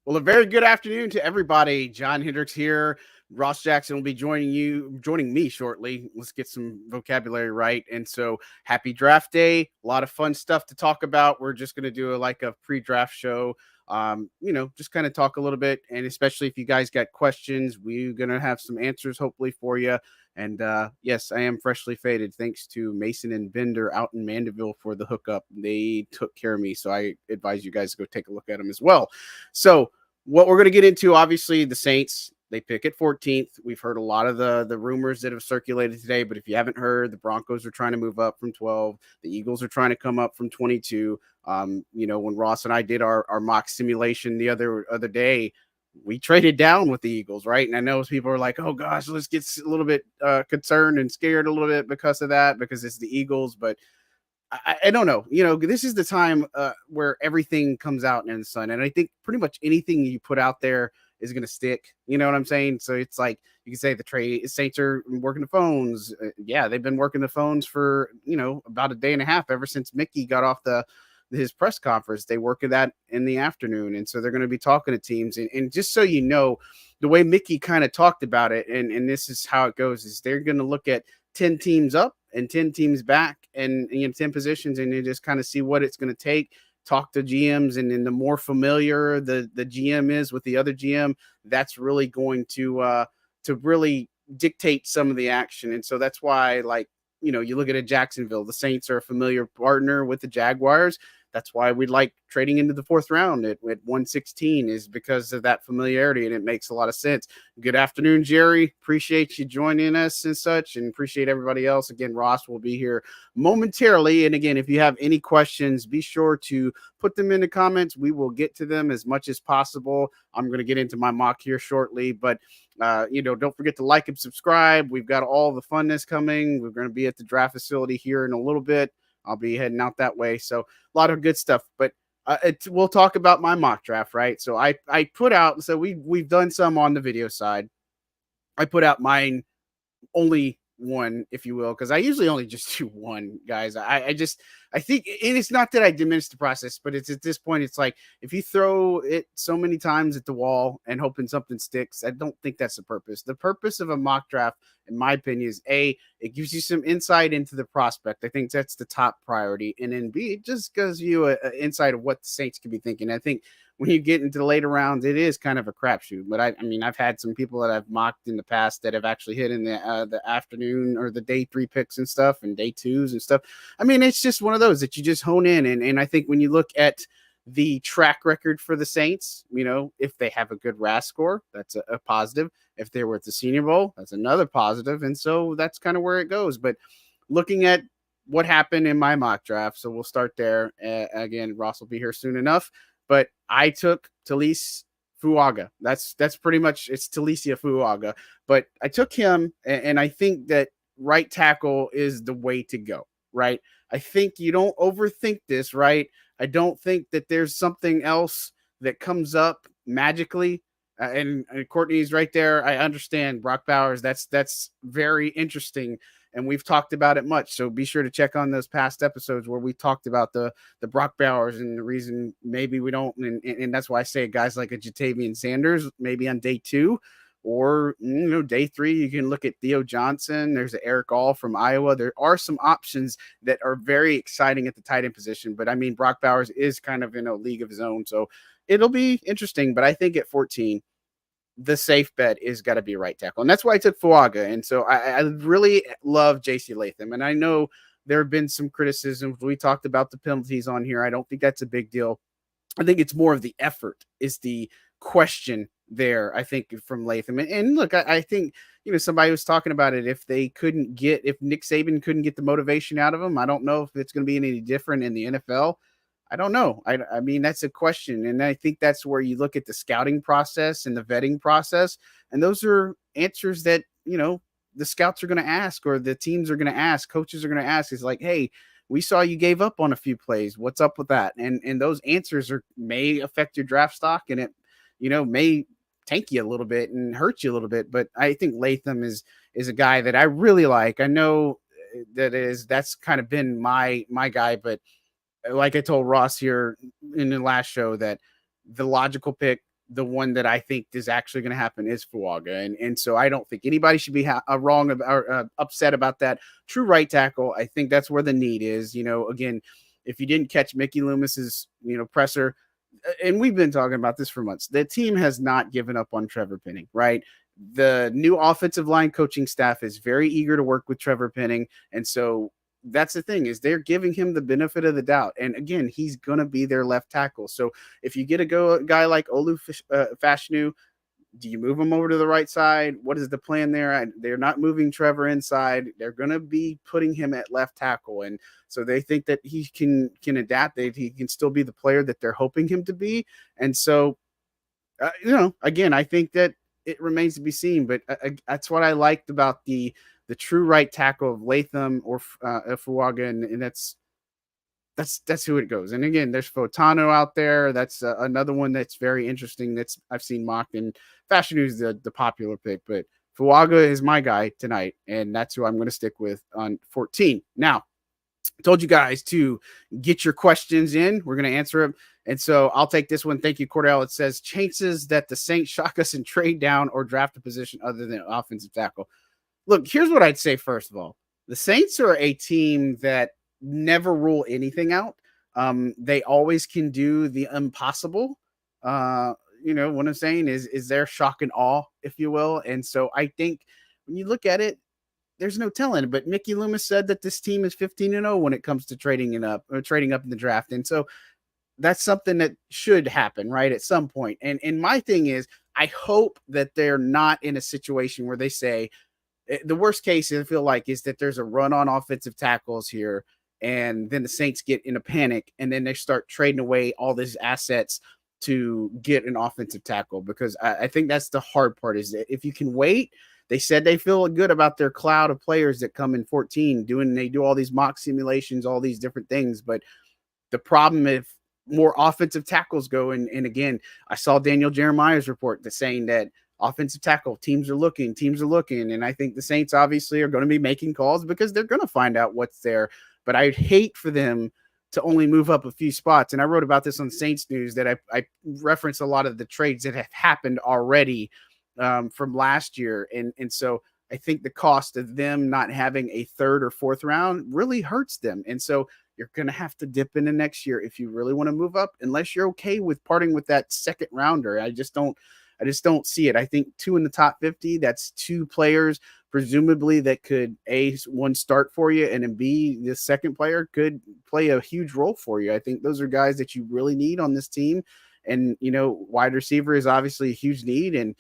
Well, a very good afternoon to everybody. John Hendricks here. Ross Jackson will be joining me shortly. Let's get some vocabulary right. And so, happy draft day. A lot of fun stuff to talk about. We're just going to do a pre-draft show. Just kind of talk a little bit. And especially if you guys got questions, we're going to have some answers hopefully for you. And yes, I am freshly faded. Thanks to Mason and Bender out in Mandeville for the hookup. They took care of me. So I advise you guys to go take a look at them as well. So, what we're going to get into, obviously, the Saints, they pick at 14th. We've heard a lot of the rumors that have circulated today, but if you haven't heard, the Broncos are trying to move up from 12. The Eagles are trying to come up from 22. When Ross and I did our mock simulation the other day, we traded down with the Eagles, right? And I know people are like, oh, gosh, let's get a little bit concerned and scared a little bit because of that, because it's the Eagles, but I don't know. This is the time where everything comes out in the sun. And I think pretty much anything you put out there is going to stick. You know what I'm saying? So it's like you can say the Saints are working the phones. Yeah, they've been working the phones for, about a day and a half ever since Mickey got off his press conference. They work at that in the afternoon. And so they're going to be talking to teams. And just so you know, the way Mickey kind of talked about it, and this is how it goes, is they're going to look at 10 teams up and 10 teams back and 10 positions, and you just kind of see what it's going to take, talk to GMs, and then the more familiar the GM is with the other GM, that's really going to really dictate some of the action. And so that's why, you look at Jacksonville, the Saints are a familiar partner with the Jaguars. That's why we like trading into the fourth round at 116, is because of that familiarity, and it makes a lot of sense. Good afternoon, Jerry. Appreciate you joining us and such, and appreciate everybody else. Again, Ross will be here momentarily. And again, if you have any questions, be sure to put them in the comments. We will get to them as much as possible. I'm going to get into my mock here shortly, but don't forget to like and subscribe. We've got all the funness coming. We're going to be at the draft facility here in a little bit. I'll be heading out that way. So a lot of good stuff, but we'll talk about my mock draft, right? So I put out, so we've done some on the video side. I put out mine only one, if you will, because I usually only just do one, guys. I think, and it's not that I diminish the process, but it's at this point, it's like if you throw it so many times at the wall and hoping something sticks, I don't think that's the purpose. The purpose of a mock draft, in my opinion, is A, it gives you some insight into the prospect. I think that's the top priority. And then B, it just gives you an insight of what the Saints could be thinking. I think when you get into the later rounds, it is kind of a crapshoot. But I mean, I've had some people that I've mocked in the past that have actually hit in the afternoon or the day 3 picks and stuff, and day 2s and stuff. I mean, it's just one of those that you just hone in. And I think when you look at the track record for the Saints, if they have a good RAS score, that's a positive. If they were at the Senior Bowl, that's another positive. And so that's kind of where it goes. But looking at what happened in my mock draft, so we'll start there. Again, Ross will be here soon enough. But I took Talise Fuaga. That's pretty much, it's Talicia Fuaga. But I took him, and I think that right tackle is the way to go, right? I think you don't overthink this, right? I don't think that there's something else that comes up magically. And Courtney's right there. I understand Brock Bowers. That's very interesting. And we've talked about it much. So be sure to check on those past episodes where we talked about the Brock Bowers and the reason maybe we don't. And that's why I say guys like a Jatavian Sanders, maybe on day 2 or, day 3, you can look at Theo Johnson. There's Eric All from Iowa. There are some options that are very exciting at the tight end position. But I mean, Brock Bowers is kind of in a league of his own. So it'll be interesting. But I think at 14, the safe bet is got to be right tackle. And that's why I took Fuaga. And so I really love JC Latham. And I know there have been some criticisms. We talked about the penalties on here. I don't think that's a big deal. I think it's more of the effort is the question there, I think, from Latham. And look, I think, somebody was talking about it. If Nick Saban couldn't get the motivation out of him, I don't know if it's going to be any different in the NFL. I don't know. I mean, that's a question. And I think that's where you look at the scouting process and the vetting process. And those are answers that, the scouts are going to ask, or the teams are going to ask, coaches are going to ask. Is like, hey, we saw you gave up on a few plays. What's up with that? And those answers may affect your draft stock, and it, may tank you a little bit and hurt you a little bit. But I think Latham is a guy that I really like. I know that's kind of been my guy, but like I told Ross here in the last show, that the logical pick, the one that I think is actually going to happen, is Fuaga. And so I don't think anybody should be wrong or upset about that. True right tackle, I think that's where the need is. Again, if you didn't catch Mickey Loomis's, presser, and we've been talking about this for months, the team has not given up on Trevor Penning, right? The new offensive line coaching staff is very eager to work with Trevor Penning. And so that's the thing, is they're giving him the benefit of the doubt. And again, he's going to be their left tackle. So if you get a guy like Fautanu, do you move him over to the right side? What is the plan there? They're not moving Trevor inside. They're going to be putting him at left tackle. And so they think that he can adapt, that he can still be the player that they're hoping him to be. And so, again, I think that it remains to be seen, but that's what I liked about the true right tackle of Latham or Fuaga, and that's who it goes. And again, there's Fautanu out there. That's another one that's very interesting. I've seen mocked, and Fashion is the popular pick, but Fuaga is my guy tonight, and that's who I'm going to stick with on 14. Now, I told you guys to get your questions in. We're going to answer them. And so I'll take this one. Thank you, Cordell. It says, chances that the Saints shock us and trade down or draft a position other than offensive tackle. Look, here's what I'd say. First of all, the Saints are a team that never rule anything out. They always can do the impossible. What I'm saying is their shock and awe, if you will. And so I think when you look at it, there's no telling. But Mickey Loomis said that this team is 15-0 when it comes to trading up in the draft. And so that's something that should happen, right, at some point. And my thing is, I hope that they're not in a situation where they say, the worst case I feel like is that there's a run on offensive tackles here, and then the Saints get in a panic, and then they start trading away all these assets to get an offensive tackle, because I think that's the hard part, is that if you can wait. They said they feel good about their cloud of players that come in 14, they do all these mock simulations, all these different things. But the problem, if more offensive tackles go, and again, I saw Daniel Jeremiah's report that's saying that offensive tackle teams are looking, and I think the Saints obviously are going to be making calls because they're going to find out what's there. But I'd hate for them to only move up a few spots. And I wrote about this on Saints News, that I referenced a lot of the trades that have happened already from last year. And so I think the cost of them not having a third or fourth round really hurts them. And so you're going to have to dip into next year if you really want to move up, unless you're okay with parting with that second rounder. I just don't see it. I think 2 in the top 50, that's 2 players, presumably, that could one start for you, and then B, the second player could play a huge role for you. I think those are guys that you really need on this team. And, wide receiver is obviously a huge need, and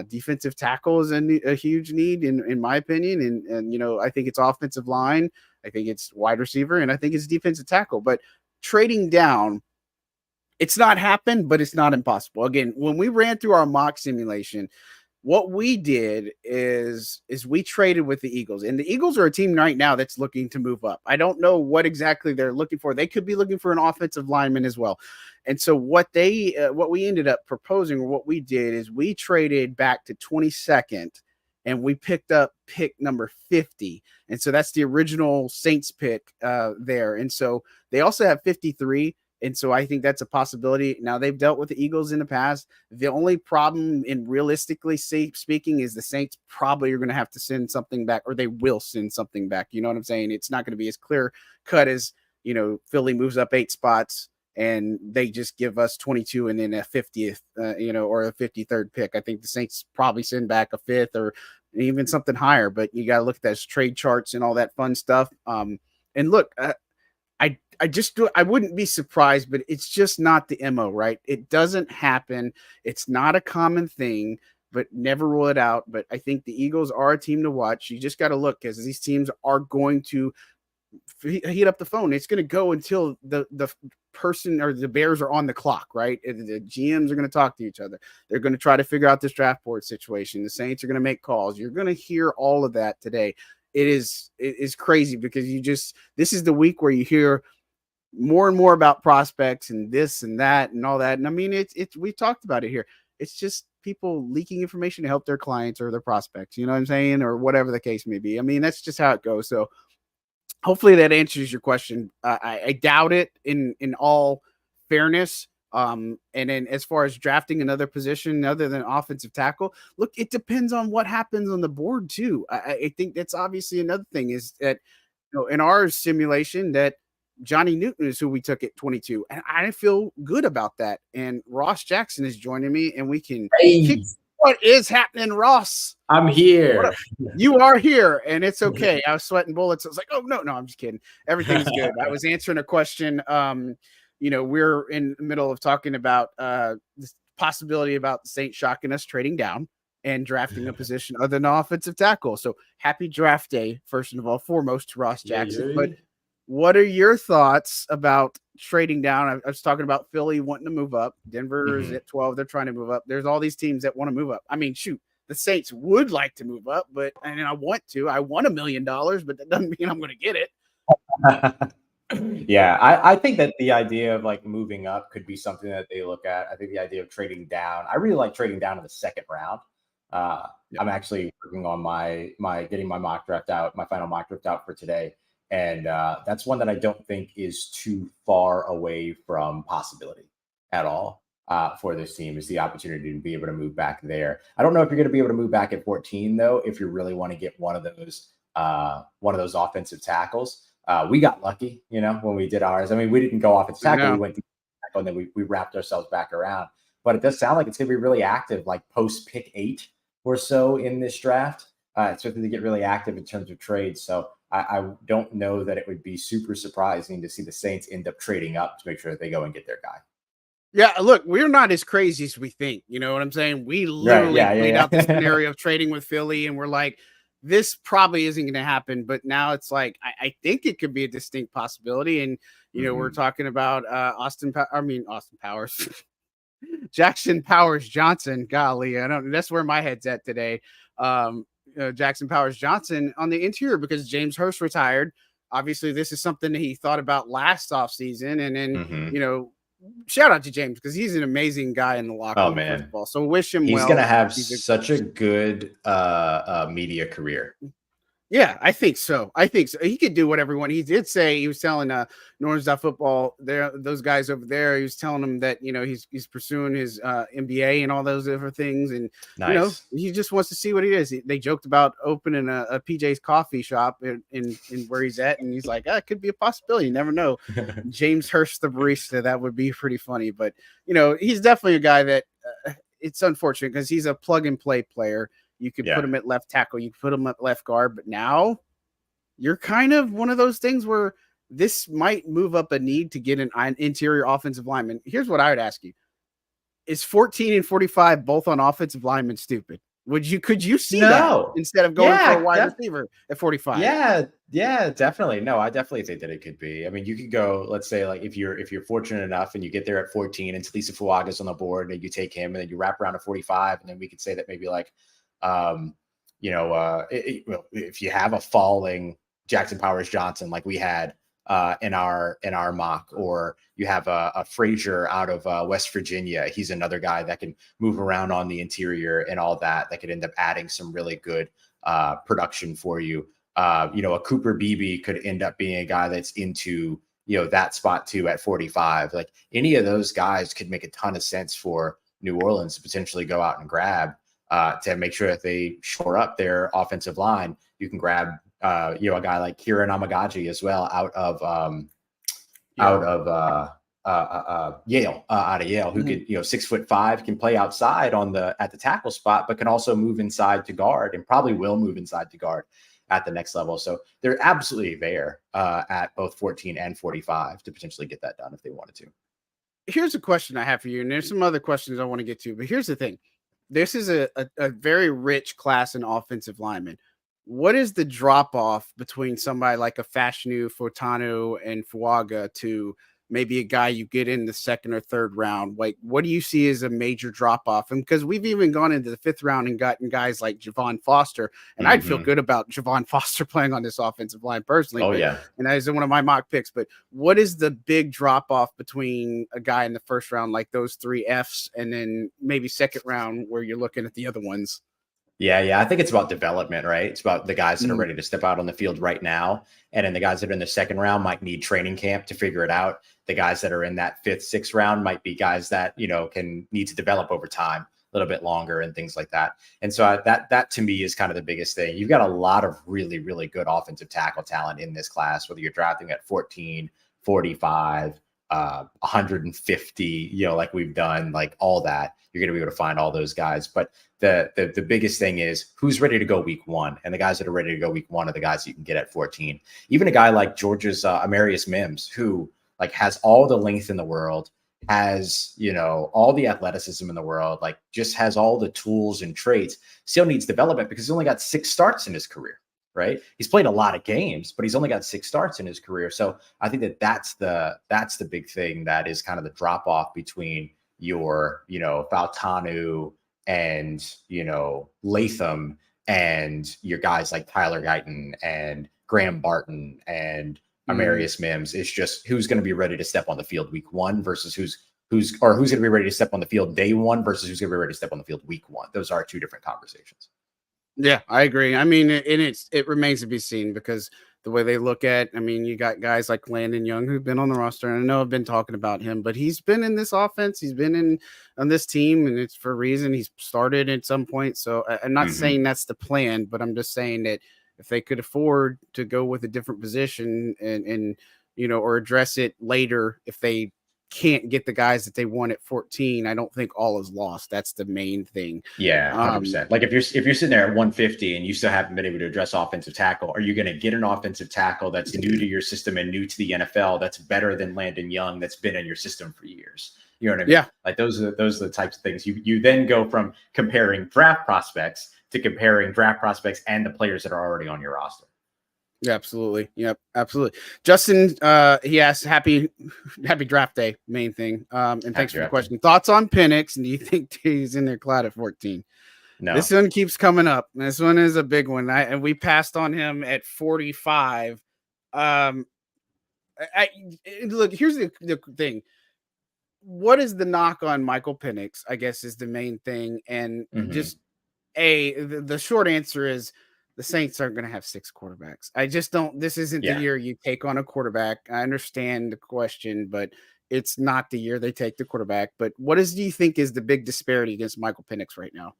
defensive tackle is a huge need in my opinion. And I think it's offensive line. I think it's wide receiver, and I think it's defensive tackle. But trading down, it's not happened, but it's not impossible. Again, when we ran through our mock simulation, what we did is we traded with the Eagles, and the Eagles are a team right now that's looking to move up. I don't know what exactly they're looking for. They could be looking for an offensive lineman as well. And so what we ended up proposing, or what we did, is we traded back to 22nd, and we picked up pick number 50. And so that's the original Saints pick there. And so they also have 53. And so I think that's a possibility. Now, they've dealt with the Eagles in the past. The only problem, in realistically speaking, is the Saints probably are going to have to send something back, or they will send something back. You know what I'm saying? It's not going to be as clear cut as, Philly moves up 8 spots and they just give us 22 and then a 50th, or a 53rd pick. I think the Saints probably send back a 5th or even something higher, but you got to look at those trade charts and all that fun stuff. And look, I wouldn't be surprised, but it's just not the MO, right? It doesn't happen. It's not a common thing, but never rule it out. But I think the Eagles are a team to watch. You just got to look, because these teams are going to heat up the phone. It's going to go until the person or the Bears are on the clock, right? The GMs are going to talk to each other. They're going to try to figure out this draft board situation. The Saints are going to make calls. You're going to hear all of that today. It is crazy, because this is the week where you hear more and more about prospects and this and that and all that. And I mean, we talked about it here. It's just people leaking information to help their clients or their prospects, you know what I'm saying? Or whatever the case may be. I mean, that's just how it goes. So hopefully that answers your question. I doubt it in all fairness. And then as far as drafting another position other than offensive tackle, look, it depends on what happens on the board too. I think that's obviously another thing, is that, in our simulation, that Johnny Newton is who we took at 22. And I feel good about that. And Ross Jackson is joining me, and we can kick. What is happening, Ross? I'm here. You are here, and it's okay. I was sweating bullets. I was like, oh, no, I'm just kidding. Everything's good. I was answering a question. We're in the middle of talking about this possibility about the Saints shocking us, trading down and drafting a position other than offensive tackle. So happy draft day, first of all, foremost, to Ross Jackson. But what are your thoughts about trading down? I was talking about Philly wanting to move up. Denver is at 12. They're trying to move up. There's all these teams that want to move up. I mean, shoot, the Saints would like to move up, and I want to. I want $1 million, but that doesn't mean I'm going to get it. Yeah, I think that the idea of like moving up could be something that they look at. I think the idea of trading down, I really like trading down in the second round. I'm actually working on getting my mock draft out, my final mock draft out for today. And that's one that I don't think is too far away from possibility at all for this team, is the opportunity to be able to move back there. I don't know if you're going to be able to move back at 14, though, if you really want to get one of those offensive tackles. We got lucky, when we did ours. I mean, we didn't go offensive tackle. We went to tackle, and then we wrapped ourselves back around. But it does sound like it's going to be really active, like post pick 8 or so in this draft. It's something to get really active in terms of trades. So I don't know that it would be super surprising to see the Saints end up trading up to make sure that they go and get their guy. Yeah, look, we're not as crazy as we think. You know what I'm saying? We literally played out the scenario of trading with Philly, and we're like, this probably isn't going to happen. But now it's like, I think it could be a distinct possibility. And, we're talking about Austin Powers, Jackson Powers Johnson. Golly, that's where my head's at today. Jackson Powers Johnson on the interior, because James Hurst retired. Obviously, this is something that he thought about last offseason. And then, shout out to James, because he's an amazing guy in the locker room. First of all. So wish him well. He's going to have such a good media career. Yeah, I think so. He could do whatever he wanted. He did say, he was telling Football, those guys over there, he was telling them that, he's pursuing his MBA and all those other things. And, he just wants to see what he is. They joked about opening a PJ's coffee shop in where he's at. And he's like, it could be a possibility. You never know. James Hurst, the barista, that would be pretty funny. But, he's definitely a guy that it's unfortunate, because he's a plug and play player. You could put him at left tackle. You could put him at left guard. But now you're kind of one of those things where this might move up a need to get an interior offensive lineman. Here's what I would ask you. Is 14 and 45 both on offensive linemen stupid? Could you see that instead of going for a wide receiver at 45? Yeah, definitely. No, I definitely think that it could be. I mean, you could go, let's say, like if you're fortunate enough and you get there at 14 and Talisa Fuaga's on the board, and you take him, and then you wrap around to 45, and then we could say that maybe like if you have a falling Jackson Powers Johnson like we had in our mock, or you have a Frazier out of West Virginia, he's another guy that can move around on the interior and all that could end up adding some really good production for you. A Cooper Beebe could end up being a guy that's into that spot too at 45. Like any of those guys could make a ton of sense for New Orleans to potentially go out and grab. To make sure that they shore up their offensive line. You can grab, a guy like Kieran Amagaji as well out of Yale, who could, 6'5", can play outside at the tackle spot, but can also move inside to guard, and probably will move inside to guard. at the next level. So they're absolutely there at both 14 and 45 to potentially get that done if they wanted to. Here's a question I have for you, and there's some other questions I want to get to, but here's the thing. This is a very rich class in offensive linemen. What is the drop off between somebody like a Fautanu, Fautanu, and Fuaga to maybe a guy you get in the second or third round? Like, what do you see as a major drop off? And because we've even gone into the fifth round and gotten guys like Javon Foster, and I'd feel good about Javon Foster playing on this offensive line personally. Oh, but, yeah. And that is one of my mock picks. But what is the big drop off between a guy in the first round, like those three Fs, and then maybe second round where you're looking at the other ones? Yeah. I think it's about development, right? It's about the guys that are ready to step out on the field right now. And then the guys that are in the second round might need training camp to figure it out. The guys that are in that fifth, sixth round might be guys that, can need to develop over time a little bit longer and things like that. And so that to me is kind of the biggest thing. You've got a lot of really, really good offensive tackle talent in this class, whether you're drafting at 14, 45, 150, like we've done, like all that, you're going to be able to find all those guys. But the biggest thing is who's ready to go week one. And the guys that are ready to go week one are the guys you can get at 14. Even a guy like Georgia's Amarius Mims, who like has all the length in the world, has, all the athleticism in the world, like just has all the tools and traits, still needs development because he's only got 6 starts in his career. Right. He's played a lot of games, but he's only got 6 starts in his career. So I think that's the big thing that is kind of the drop off between your, Fautanu and, Latham and your guys like Tyler Guyton and Graham Barton and Amarius Mims. Is just who's going to be ready to step on the field week one versus who's going to be ready to step on the field day one versus who's going to be ready to step on the field week one. Those are 2 different conversations. Yeah, I agree. I mean, it remains to be seen because the way they look at, you got guys like Landon Young who've been on the roster, and I know I've been talking about him, but he's been in this offense, he's been on this team, and it's for a reason. He's started at some point. So I'm not saying that's the plan, but I'm just saying that if they could afford to go with a different position and or address it later, if they can't get the guys that they want at 14, I don't think all is lost. That's the main thing. Yeah, 100%. Like if you're sitting there at 150 and you still haven't been able to address offensive tackle, are you going to get an offensive tackle that's new to your system and new to the NFL that's better than Landon Young that's been in your system for years? You know what I mean? Yeah. Like those are the types of things. You then go from comparing draft prospects to comparing draft prospects and the players that are already on your roster. Yeah, absolutely. Yep, absolutely. Justin, he asked, happy draft day, main thing. And thanks for the question. Thoughts on Penix, and do you think he's in their cloud at 14? No. This one keeps coming up. This one is a big one. And we passed on him at 45. Look, here's the thing. What is the knock on Michael Penix, I guess, is the main thing. And just the short answer is the Saints aren't going to have 6 quarterbacks. I just don't. This isn't the year you take on a quarterback. I understand the question, but it's not the year they take the quarterback. But do you think is the big disparity against Michael Penix right now?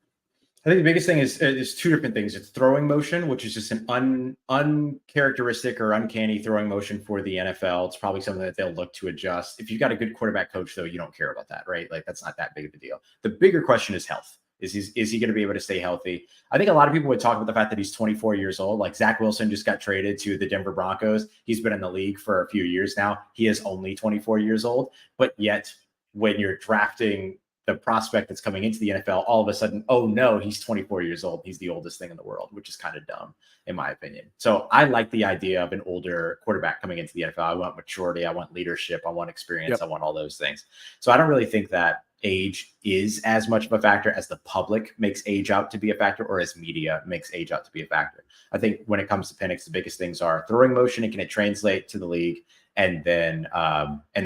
I think the biggest thing is 2 different things. It's throwing motion, which is just an uncharacteristic or uncanny throwing motion for the NFL. It's probably something that they'll look to adjust. If you've got a good quarterback coach, though, you don't care about that, right? Like that's not that big of a deal. The bigger question is health. Is he going to be able to stay healthy? I think a lot of people would talk about the fact that he's 24 years old. Like Zach Wilson just got traded to the Denver Broncos. He's been in the league for a few years now. He is only 24 years old. But yet when you're drafting the prospect that's coming into the NFL, all of a sudden, oh no, he's 24 years old. He's the oldest thing in the world, which is kind of dumb in my opinion. So I like the idea of an older quarterback coming into the NFL. I want maturity. I want leadership. I want experience. I want all those things. So I don't really think that age is as much of a factor as the public makes age out to be a factor or as media makes age out to be a factor. I think when it comes to Penix, the biggest things are throwing motion and can it translate to the league, and then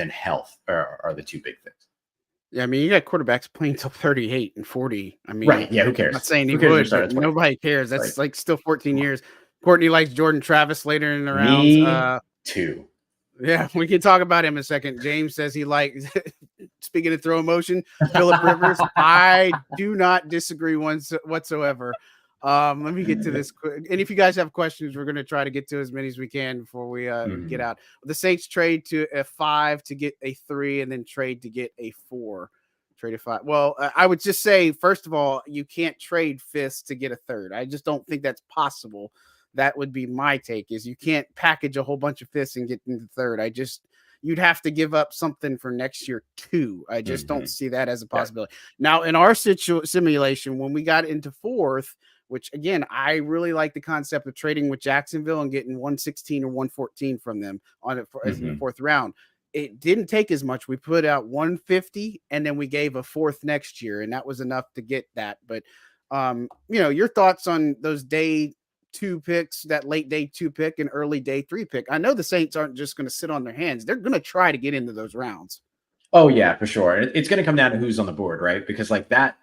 health are the 2 big things. Yeah, you got quarterbacks playing till 38 and 40. Right. Yeah, who cares? I'm not saying he would, but nobody cares. That's like still 14 years. Courtney likes Jordan Travis later in the rounds. Me too. Yeah, we can talk about him in a second. James says he likes, speaking of throw motion, Phillip Rivers. I do not disagree whatsoever. Let me get to this quick. And if you guys have questions, we're going to try to get to as many as we can before we get out. The Saints trade to a 5 to get a 3 and then trade to get a 4. Trade a 5. Well, I would just say, first of all, you can't trade 5th to get a 3rd. I just don't think that's possible. That would be my take, is you can't package a whole bunch of fifths and get into third. You'd have to give up something for next year too. I just don't see that as a possibility. Now, in our simulation, when we got into fourth, which again, I really like the concept of trading with Jacksonville and getting 116 or 114 from them on it as in the fourth round. It didn't take as much. We put out 150 and then we gave a fourth next year, and that was enough to get that. But your thoughts on those day 2 picks, that late day 2 pick and early day 3 pick? I know the Saints aren't just going to sit on their hands. They're going to try to get into those rounds. Oh yeah, for sure. It's going to come down to who's on the board, right? Because like that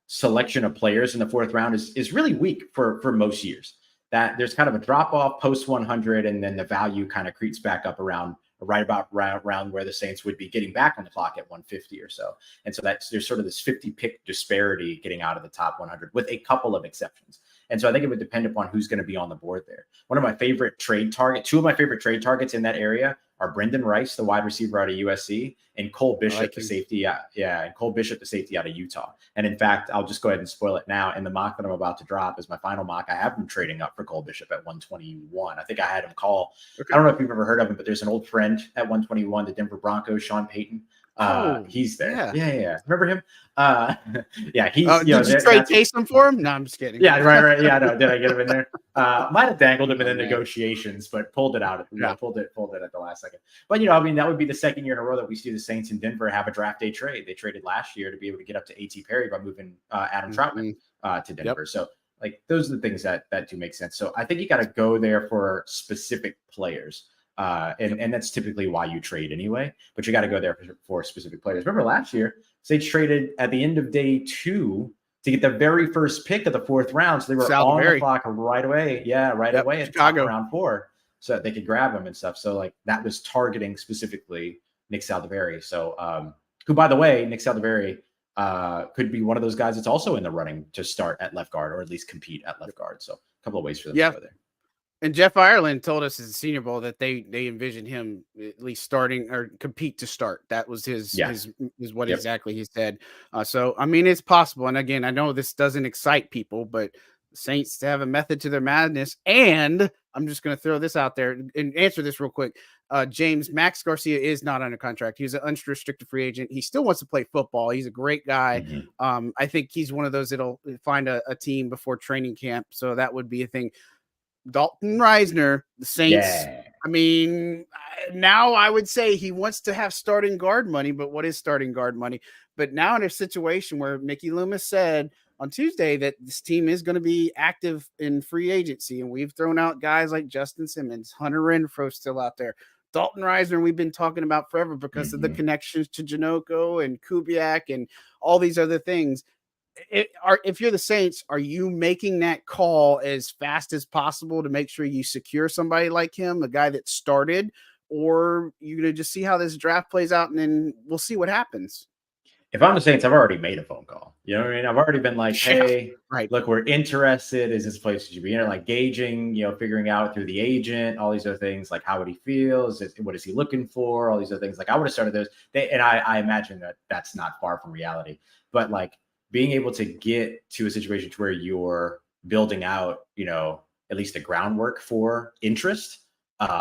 selection of players in the fourth round is really weak for most years. That there's kind of a drop off post 100, and then the value kind of creeps back up around where the Saints would be getting back on the clock at 150 or so. And so there's sort of this 50 pick disparity getting out of the top 100 with a couple of exceptions. And so I think it would depend upon who's going to be on the board there. Two of my favorite trade targets in that area are Brendan Rice, the wide receiver out of USC, and Cole Bishop, the safety. And Cole Bishop, the safety out of Utah. And in fact, I'll just go ahead and spoil it now. In the mock that I'm about to drop is my final mock. I have him trading up for Cole Bishop at 121. I think I had him call. Okay. I don't know if you've ever heard of him, but there's an old friend at 121, the Denver Broncos, Sean Payton. He's there. Yeah. Remember him? He's. Did you trade Taysom for him? No, I'm just kidding. Yeah, right. Yeah, no. Did I get him in there? Might have dangled him in the negotiations, but pulled it out. Pulled it at the last second. But that would be the second year in a row that we see the Saints in Denver have a draft day trade. They traded last year to be able to get up to A.T. Perry by moving Adam Troutman to Denver. Yep. So like those are the things that do make sense. So I think you got to go there for specific players. And that's typically why you trade anyway, but you got to go there for specific players. Remember last year, Saints traded at the end of day 2 to get the very first pick of the fourth round. So they were on the clock right away. Yeah, away at Chicago round 4, so that they could grab them and stuff. So like that was targeting specifically Nick Saldiveri. So who, by the way, Nick Saldiveri could be one of those guys that's also in the running to start at left guard, or at least compete at left guard. So a couple of ways for them to go there. And Jeff Ireland told us at the Senior Bowl that they envisioned him at least starting or compete to start. That was his what exactly he said. So, I mean, it's possible. And again, I know this doesn't excite people, but Saints have a method to their madness. And I'm just going to throw this out there and answer this real quick. Max Garcia is not under contract. He's an unrestricted free agent. He still wants to play football. He's a great guy. I think he's one of those that'll find a team before training camp. So that would be a thing. Dalton Risner, the Saints. Yeah. I mean, now I would say he wants to have starting guard money, but what is starting guard money? But now in a situation where Mickey Loomis said on Tuesday that this team is going to be active in free agency, and we've thrown out guys like Justin Simmons, Hunter Renfrow still out there. Dalton Risner, we've been talking about forever because of the connections to Janoko and Kubiak and all these other things. If you're the Saints, are you making that call as fast as possible to make sure you secure somebody like him, a guy that started, or you going to just see how this draft plays out and then we'll see what happens? If I'm the Saints, I've already made a phone call. You know what I mean? I've already been like, hey, look, we're interested. Is this place you should be in? Like gauging, figuring out through the agent, all these other things, like how would he feel? What is he looking for? All these other things. Like I would have started those. And I imagine that that's not far from reality. But like, being able to get to a situation to where you're building out, at least the groundwork for interest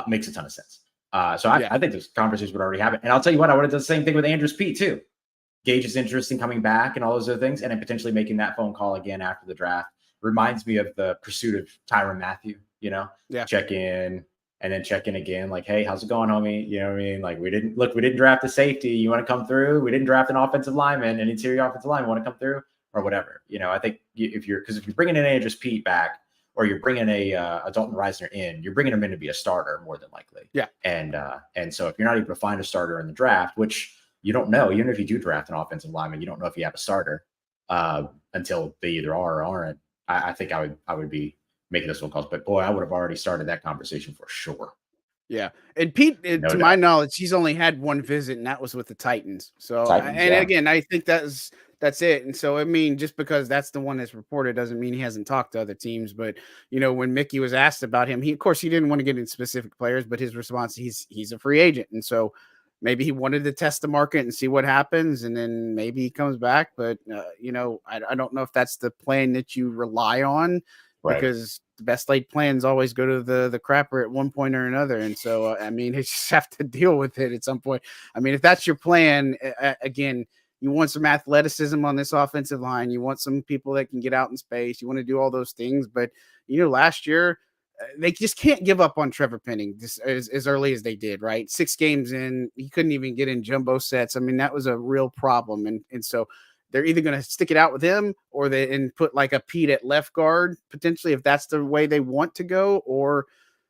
makes a ton of sense. So I think those conversations would already happen. And I'll tell you what, I would have done the same thing with Andrews Pete too. Gauge his interest in coming back and all those other things, and then potentially making that phone call again after the draft. Reminds me of the pursuit of Tyrann Mathieu, check in and then check in again. Like, hey, how's it going, homie? You know what I mean? Like we didn't draft a safety. You want to come through? We didn't draft an offensive lineman, an interior offensive lineman. Want to come through or whatever? I think if you're bringing an Andrews Pete back or you're bringing a Dalton Risner in, you're bringing him in to be a starter more than likely. Yeah. And so if you're not able to find a starter in the draft, which you don't know, even if you do draft an offensive lineman, you don't know if you have a starter until they either are or aren't. I think I would be making those phone calls, but boy, I would have already started that conversation for sure. Yeah. And Pete, to my knowledge, he's only had one visit, and that was with the Titans. So, again, I think that's it. And so, I mean, just because that's the one that's reported doesn't mean he hasn't talked to other teams. But, when Mickey was asked about him, he didn't want to get into specific players, but his response, he's a free agent. And so maybe he wanted to test the market and see what happens. And then maybe he comes back. But, I don't know if that's the plan that you rely on because the best laid plans always go to the crapper at one point or another. And so, I mean, you just have to deal with it at some point. I mean, if that's your plan, again, you want some athleticism on this offensive line. You want some people that can get out in space. You want to do all those things. But, last year, they just can't give up on Trevor Penning as early as they did, right? 6 games in, he couldn't even get in jumbo sets. I mean, that was a real problem. And so they're either going to stick it out with him or and put like a Pete at left guard, potentially, if that's the way they want to go, or,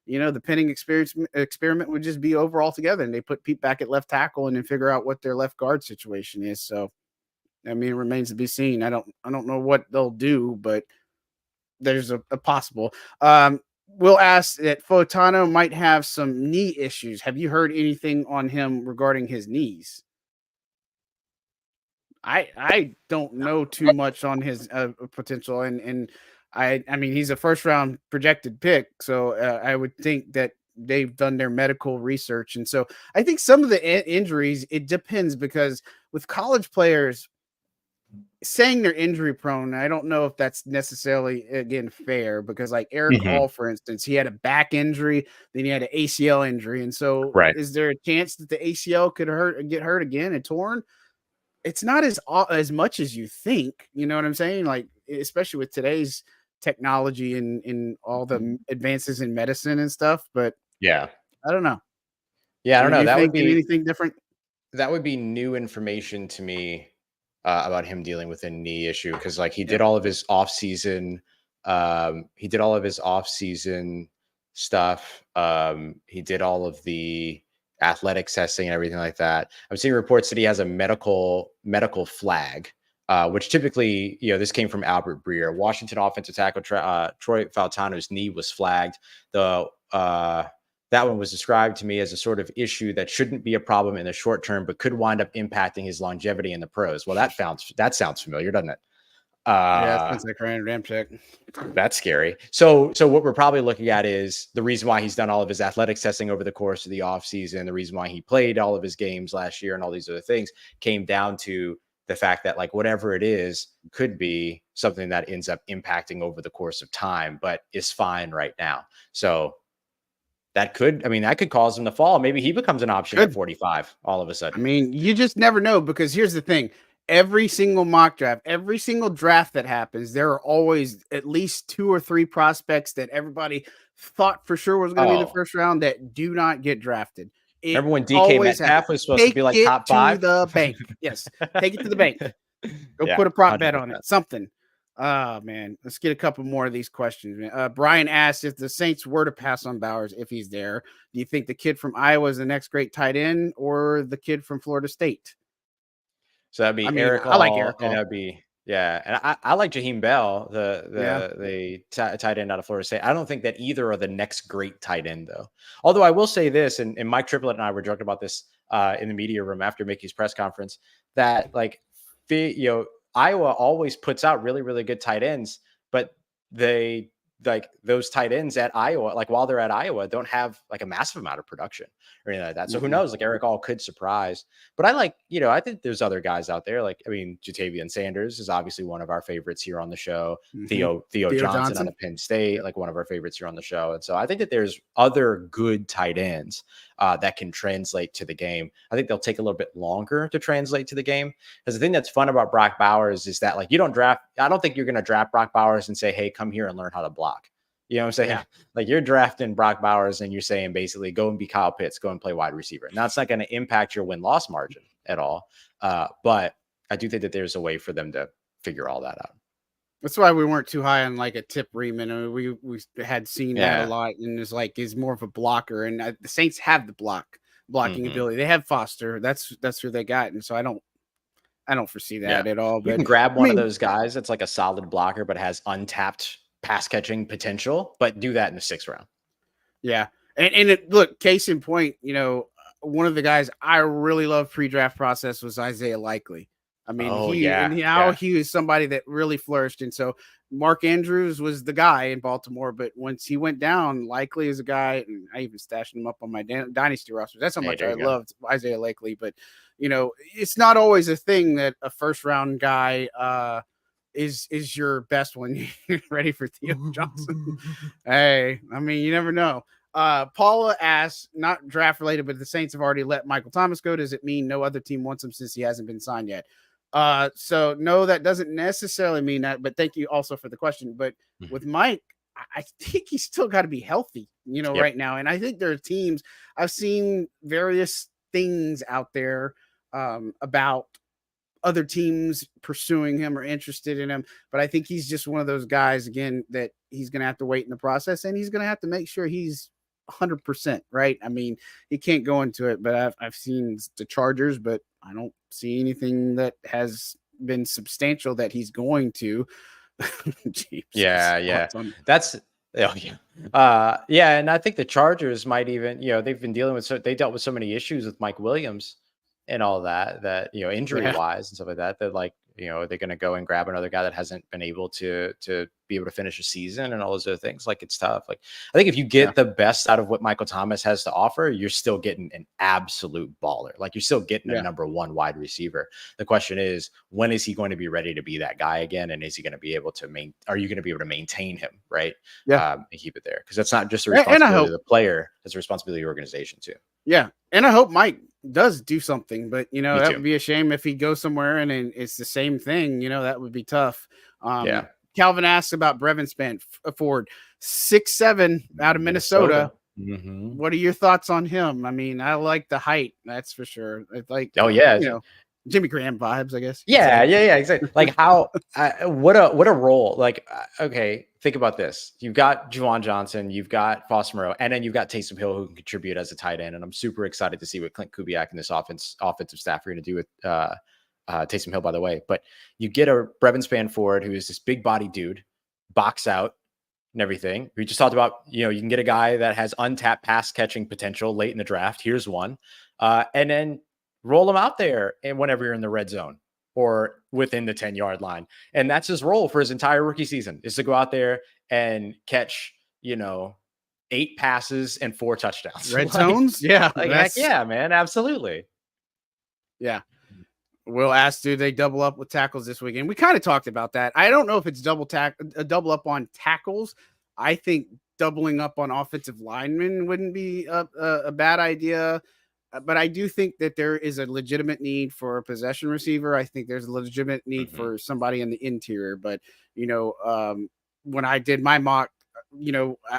the Penning experiment would just be over altogether and they put Pete back at left tackle and then figure out what their left guard situation is. So, I mean, it remains to be seen. I don't know what they'll do, but there's a possible. We'll ask that Fautanu might have some knee issues. Have you heard anything on him regarding his knees? I don't know too much on his potential, and I mean, he's a first round projected pick, so I would think that they've done their medical research, and so I think some of the injuries, it depends, because with college players saying they're injury prone, I don't know if that's necessarily, again, fair, because like Eric All, for instance, he had a back injury, then he had an ACL injury, and so is there a chance that the ACL could get hurt again and torn? It's not as much as you think, you know what I'm saying? Like, especially with today's technology and all the advances in medicine and stuff. But yeah, I don't know. Yeah, I don't know. That would be anything different. That would be new information to me about him dealing with a knee issue, because like he did all of his off season. He did all of his off season stuff. He did all of the athletic testing and everything like that. I'm seeing reports that he has a medical flag, which typically, this came from Albert Breer. Washington offensive tackle Troy Fautanu's knee was flagged. That one was described to me as a sort of issue that shouldn't be a problem in the short term, but could wind up impacting his longevity in the pros. Well, that sounds familiar, doesn't it? Yeah, it sounds like Ryan Ramchick. That's scary. So what we're probably looking at is the reason why he's done all of his athletics testing over the course of the offseason, the reason why he played all of his games last year and all these other things came down to the fact that, like, whatever it is could be something that ends up impacting over the course of time, but is fine right now. So that could cause him to fall. Maybe he becomes an option at 45 all of a sudden. I mean, you just never know, because here's the thing. Every single mock draft, every single draft that happens, there are always at least 2 or 3 prospects that everybody thought for sure was going to be in the first round that do not get drafted. Remember when DK Metcalf was supposed to be like top 5? To the bank. Yes. Take it to the bank. Go put a prop 100%. Bet on it. Something. Oh, man. Let's get a couple more of these questions. Brian asked if the Saints were to pass on Bowers, if he's there, do you think the kid from Iowa is the next great tight end, or the kid from Florida State? So that'd be Eric. I like Eric, and that'd be and I like Jaheim Bell, the tight end out of Florida State. I don't think that either are the next great tight end, though. Although I will say this, and Mike Triplett and I were joking about this in the media room after Mickey's press conference, that Iowa always puts out really, really good tight ends, but they, like, those tight ends at Iowa, like, while they're at Iowa, don't have like a massive amount of production or anything like that. So who knows? Like, Eric All could surprise. But I I think there's other guys out there. Like, I mean, Jatavian Sanders is obviously one of our favorites here on the show. Theo Johnson out of Penn State, like, one of our favorites here on the show. And so I think that there's other good tight ends that can translate to the game. I think they'll take a little bit longer to translate to the game, because the thing that's fun about Brock Bowers is that, like, I don't think you're going to draft Brock Bowers and say, hey, come here and learn how to block. You know what I'm saying? Yeah. Like, you're drafting Brock Bowers and you're saying, basically, go and be Kyle Pitts, go and play wide receiver. Now, it's not going to impact your win-loss margin at all. But I do think that there's a way for them to figure all that out. That's why we weren't too high on like a Tip Reman. We had seen that a lot, and it's like, he's more of a blocker. And the Saints have the blocking ability. They have Foster. That's who they got. And so I don't foresee that at all. But you can grab one of those guys that's like a solid blocker, but has untapped pass catching potential, but do that in the 6th round. Yeah. And look, case in point, one of the guys I really love pre-draft process was Isaiah Likely. I mean, he was somebody that really flourished. And so Mark Andrews was the guy in Baltimore, but once he went down, Likely is a guy, and I even stashed him up on my dynasty roster. That's how much I loved Isaiah Likely. But, it's not always a thing that a first round guy is your best one. You're ready for Theo Johnson? Hey, I mean, you never know. Paula asks, not draft related, but the Saints have already let Michael Thomas go. Does it mean no other team wants him since he hasn't been signed yet? So no, that doesn't necessarily mean that, but thank you also for the question. But with Mike, I think he's still got to be healthy, right now. And I think there are teams, I've seen various things out there about other teams pursuing him or interested in him. But I think he's just one of those guys, again, that he's going to have to wait in the process, and he's going to have to make sure he's 100%, right? I mean, he can't go into it, but I've seen the Chargers, but I don't see anything that has been substantial that he's going to. Yeah. That's and I think the Chargers might even, they've been dealing with they dealt with so many issues with Mike Williams and all that injury wise and stuff like that like, they're going to go and grab another guy that hasn't been able to be able to finish a season and all those other things. Like, it's tough. Like, I think if you get the best out of what Michael Thomas has to offer, you're still getting an absolute baller. Like, you're still getting a number one wide receiver. The question is, when is he going to be ready to be that guy again? And is he going to be able to are you going to be able to maintain him? Right. And keep it there. Cause that's not just the responsibility of the player. It's a responsibility of the organization too. Yeah. And I hope Mike does do something, but that would be a shame if he goes somewhere and it's the same thing. That would be tough. Calvin asks about Brevyn Spann-Ford, 6'7" out of Minnesota. What are your thoughts on him? I mean, I like the height, that's for sure. It's like, Jimmy Graham vibes, I guess. Yeah, exactly. Like, how what a role. Like, okay, think about this. You've got Juwan Johnson, you've got Foster Moreau, and then you've got Taysom Hill, who can contribute as a tight end. And I'm super excited to see what Clint Kubiak and this offensive staff are going to do with Taysom Hill, by the way. But you get a Brevyn Spann-Ford, who is this big body dude, box out and everything. We just talked about, you can get a guy that has untapped pass catching potential late in the draft. Here's one. And then roll him out there and whenever you're in the red zone or within the 10-yard line. And that's his role for his entire rookie season, is to go out there and catch, 8 passes and 4 touchdowns. Red zones? Yeah. Heck yeah, man. Absolutely. Yeah. Will ask, do they double up with tackles this weekend? We kind of talked about that. I don't know if it's double up on tackles. I think doubling up on offensive linemen wouldn't be a bad idea. But I do think that there is a legitimate need for a possession receiver. I think there's a legitimate need for somebody in the interior. But, when I did my mock,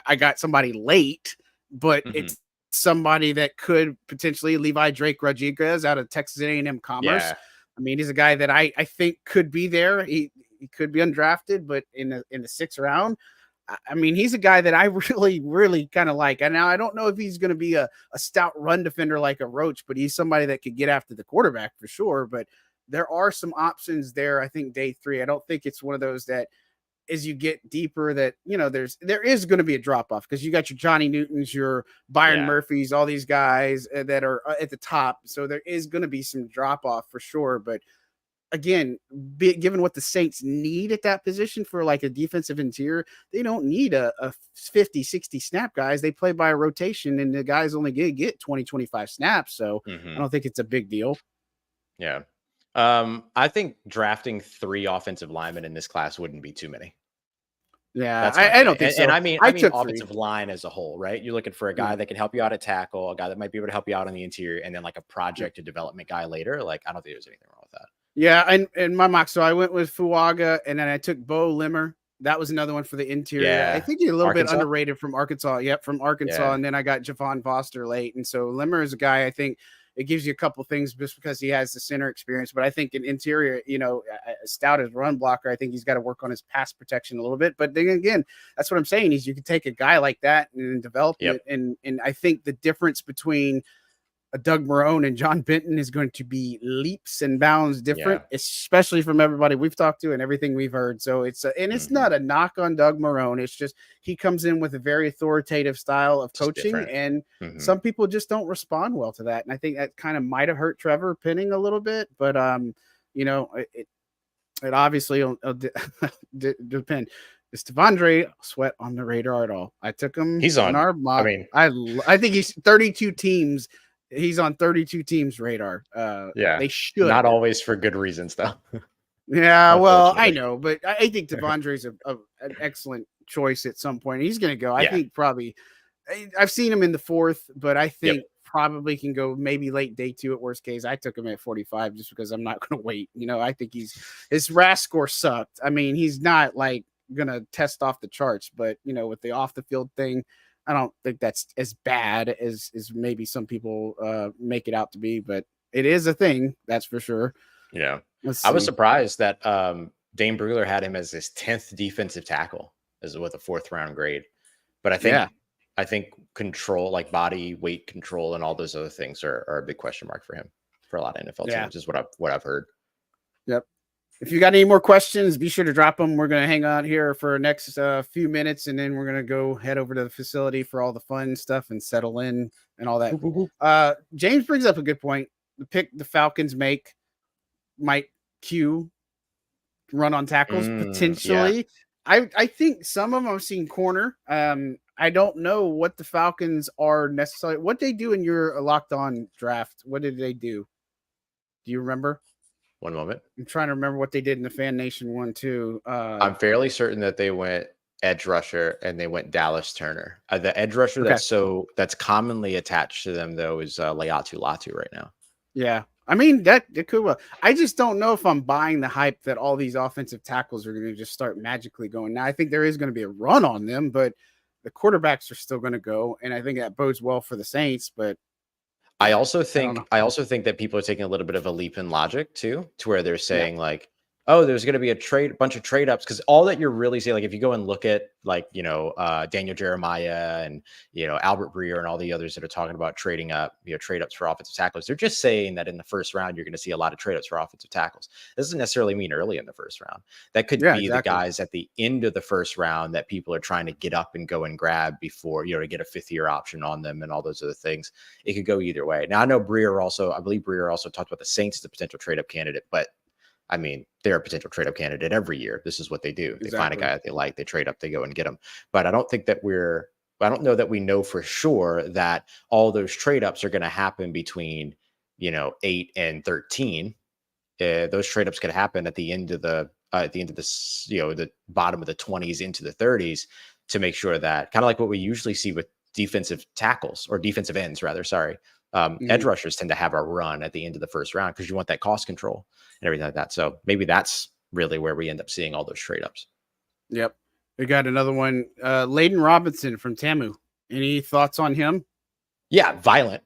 I got somebody late, but it's somebody that could potentially Levi Drake Rodriguez out of Texas A&M Commerce. Yeah. I mean, he's a guy that I think could be there. He could be undrafted, but in the 6th round, I mean, he's a guy that I really, really kind of like. And now I don't know if he's going to be a stout run defender like a Roach, but he's somebody that could get after the quarterback for sure. But there are some options there. I think day 3, I don't think it's one of those that as you get deeper that, there is going to be a drop off because you got your Johnny Newtons, your Byron Murphys, all these guys that are at the top. So there is going to be some drop off for sure. But again, given what the Saints need at that position for like a defensive interior, they don't need a 50, 60 snap guys. They play by a rotation and the guys only get 20, 25 snaps. So I don't think it's a big deal. Yeah. I think drafting 3 offensive linemen in this class wouldn't be too many. Yeah, I don't think so. And I mean offensive line as a whole, right? You're looking for a guy that can help you out at tackle, a guy that might be able to help you out on the interior, and then like a project to development guy later. Like, I don't think there's anything wrong with that. Yeah, and my mock. So I went with Fuaga, and then I took Bo Limmer. That was another one for the interior. Yeah. I think he's a little bit underrated from Arkansas. Yep, from Arkansas. Yeah. And then I got Javon Foster late. And so Limmer is a guy, I think it gives you a couple things just because he has the center experience. But I think an interior, stout as run blocker, I think he's got to work on his pass protection a little bit. But then again, that's what I'm saying is you can take a guy like that and develop it. And I think the difference between a Doug Marrone and John Benton is going to be leaps and bounds different, especially from everybody we've talked to and everything we've heard. So it's not a knock on Doug Marrone. It's just he comes in with a very authoritative style of coaching, and some people just don't respond well to that. And I think that kind of might have hurt Trevor Penning a little bit, but it obviously will depend. Is Devondre Sweat on the radar at all? I took him. He's on our mock. I mean, I think he's 32 teams. He's on 32 teams radar. They should. Not always for good reasons, though. Yeah, well, I know, but I think Devondre's an excellent choice at some point. He's going to go. I think probably I've seen him in the 4th, but I think probably can go maybe late day 2 at worst case. I took him at 45 just because I'm not going to wait. I think his RAS score sucked. I mean, he's not like going to test off the charts, but with the off the field thing, I don't think that's as bad as maybe some people make it out to be, but it is a thing. That's for sure. Yeah. I was surprised that Dane Brugler had him as his 10th defensive tackle with a 4th round grade. But I think control, like body weight control and all those other things are a big question mark for him for a lot of NFL teams, is what I've heard. Yep. If you got any more questions, be sure to drop them. We're going to hang out here for the next few minutes, and then we're going to go head over to the facility for all the fun stuff and settle in and all that. James brings up a good point. The pick the Falcons make might cue run on tackles potentially. I think some of them I've seen corner. I don't know what the Falcons are necessarily. What they do in your locked on draft? What did they do? Do you remember? One moment. I'm trying to remember what they did in the Fan Nation one too. I'm fairly certain that they went edge rusher and they went Dallas Turner. The edge rusher that's commonly attached to them though is Layatu Latu right now. Yeah. I mean, that it could well. I just don't know if I'm buying the hype that all these offensive tackles are going to just start magically going. Now, I think there is going to be a run on them, but the quarterbacks are still going to go, and I think that bodes well for the Saints. But I also think that people are taking a little bit of a leap in logic too, to where they're saying like, oh, there's going to be a bunch of trade ups, because all that you're really saying, like if you go and look at like Daniel Jeremiah and Albert Breer and all the others that are talking about trading up, trade ups for offensive tackles, they're just saying that in the first round you're going to see a lot of trade ups for offensive tackles. This doesn't necessarily mean early in the first round. That could be the guys at the end of the first round that people are trying to get up and go and grab before to get a 5th year option on them and all those other things. It could go either way. Now I know I believe Breer also talked about the Saints as a potential trade up candidate, but I mean, they're a potential trade-up candidate every year. This is what they do. They find a guy that they like, they trade up, they go and get them. But I don't know that we know for sure that all those trade-ups are going to happen between, 8 and 13. Those trade-ups could happen at the end of the the bottom of the 20s into the 30s to make sure that, kind of like what we usually see with defensive tackles or defensive ends, rather. Sorry. Edge rushers tend to have a run at the end of the first round because you want that cost control and everything like that. So maybe that's really where we end up seeing all those trade ups. Yep. We got another one. Layden Robinson from TAMU. Any thoughts on him? Yeah, violent.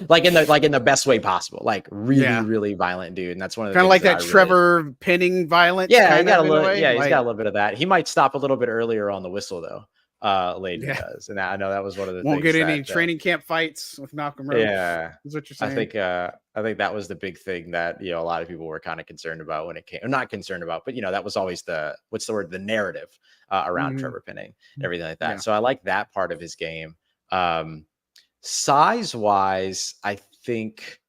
like in the best way possible. Like really violent dude. And that's one of the kind of like that Trevor Penning violent. Yeah, he's got a little bit of that. He might stop a little bit earlier on the whistle though. Layden does, and I know that was one of the won't get any training camp fights with Malcolm Rhodes. Yeah, is what you're saying. I think that was the big thing that a lot of people were kind of concerned about when it came, or not concerned about, but that was always the narrative around Trevor Penning and everything like that. Yeah. So I like that part of his game. Size wise, I think